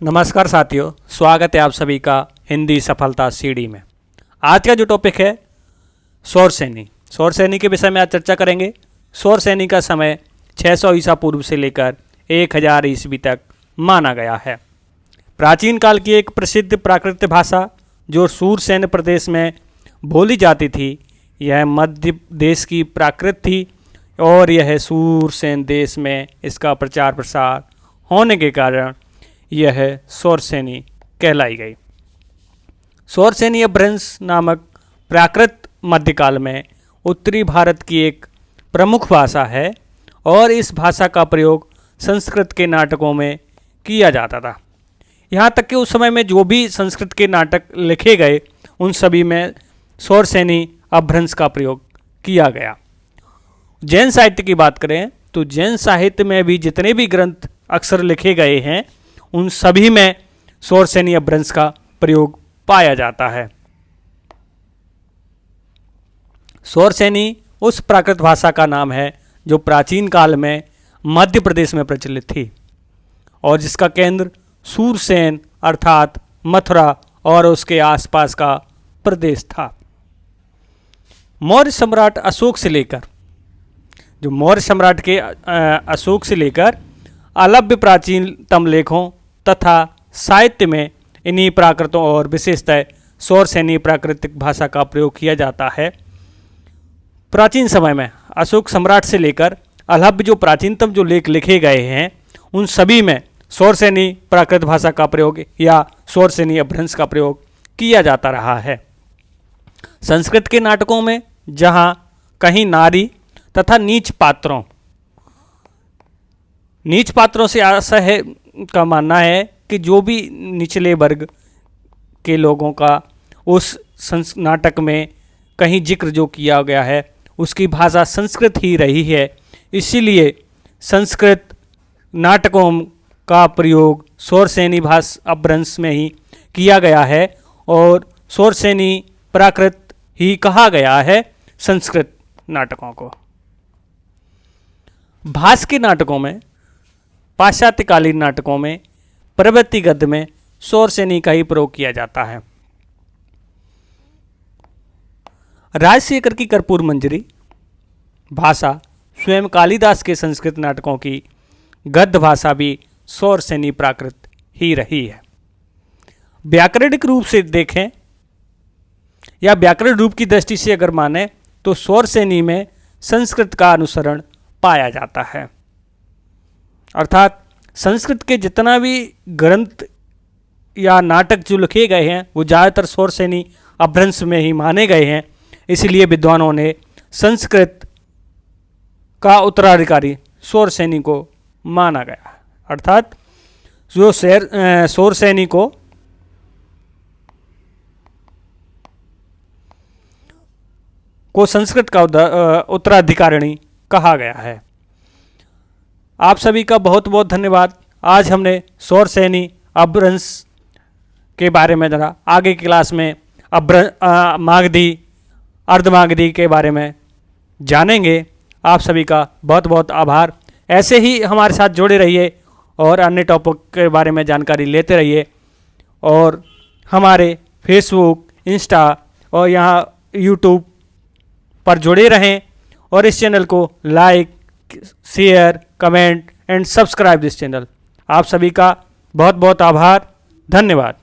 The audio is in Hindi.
नमस्कार साथियों, स्वागत है आप सभी का हिंदी सफलता सीढ़ी में। आज का जो टॉपिक है सौर सैनी के विषय में आज चर्चा करेंगे। सौर सैनी का समय 600 ईसा पूर्व से लेकर 1000 ईस्वी तक माना गया है। प्राचीन काल की एक प्रसिद्ध प्राकृत भाषा जो सूरसेन प्रदेश में बोली जाती थी, यह मध्य देश की प्राकृत थी और यह सूरसेन देश में इसका प्रचार प्रसार होने के कारण यह सौरसेनी कहलाई गई। सौरसेनी अपभ्रंश नामक प्राकृत मध्यकाल में उत्तरी भारत की एक प्रमुख भाषा है और इस भाषा का प्रयोग संस्कृत के नाटकों में किया जाता था। यहाँ तक कि उस समय में जो भी संस्कृत के नाटक लिखे गए उन सभी में सौरसेनी अपभ्रंश का प्रयोग किया गया। जैन साहित्य की बात करें तो जैन साहित्य में भी जितने भी ग्रंथ अक्सर लिखे गए हैं उन सभी में सौरसेनी अपभ्रंश का प्रयोग पाया जाता है। सौरसेनी उस प्राकृत भाषा का नाम है जो प्राचीन काल में मध्य प्रदेश में प्रचलित थी और जिसका केंद्र सूरसेन अर्थात मथुरा और उसके आसपास का प्रदेश था। मौर्य सम्राट अशोक से लेकर अशोक से लेकर अलभ्य प्राचीनतम लेखों तथा साहित्य में इन्हीं प्राकृतों और विशेषतः सौरसेनी प्राकृतिक भाषा का प्रयोग किया जाता है। प्राचीन समय में अशोक सम्राट से लेकर अलभ्य जो प्राचीनतम जो लेख लिखे गए हैं उन सभी में सौरसेनी प्राकृत भाषा का प्रयोग या सौरसेनी अपभ्रंश का प्रयोग किया जाता रहा है। संस्कृत के नाटकों में जहाँ कहीं नारी तथा नीच पात्रों से आशा है का मानना है कि जो भी निचले वर्ग के लोगों का उस नाटक में कहीं जिक्र जो किया गया है उसकी भाषा संस्कृत ही रही है, इसीलिए संस्कृत नाटकों का प्रयोग सौरसेनी भाषा अपभ्रंश में ही किया गया है और सौरसेनी प्राकृत ही कहा गया है संस्कृत नाटकों को। भास के नाटकों में, पाश्चात्यकालीन नाटकों में, प्रवृत्ति गद्य में सौरसेनी का ही प्रयोग किया जाता है। राजशेखर की कर्पूर मंजरी भाषा स्वयं कालिदास के संस्कृत नाटकों की गद्य भाषा भी सौरसेनी प्राकृत ही रही है। व्याकरणिक रूप से देखें या व्याकरण रूप की दृष्टि से अगर माने तो सौरसेनी में संस्कृत का अनुसरण पाया जाता है, अर्थात संस्कृत के जितना भी ग्रंथ या नाटक जो लिखे गए हैं वो ज़्यादातर सौरसेनी अपभ्रंश में ही माने गए हैं। इसलिए विद्वानों ने संस्कृत का उत्तराधिकारी सौरसेनी को माना गया, अर्थात जो सौरसेनी को संस्कृत का उत्तराधिकारिणी कहा गया है। आप सभी का बहुत बहुत धन्यवाद। आज हमने सौरसेनी अपभ्रंश के बारे में जाना, आगे की क्लास में मागधी अर्धमागधी के बारे में जानेंगे। आप सभी का बहुत बहुत आभार। ऐसे ही हमारे साथ जुड़े रहिए और अन्य टॉपिक के बारे में जानकारी लेते रहिए और हमारे फेसबुक, इंस्टा और यहाँ यूट्यूब पर जुड़े रहें और इस चैनल को like, share, comment and subscribe this channel. आप सभी का बहुत बहुत आभार। धन्यवाद।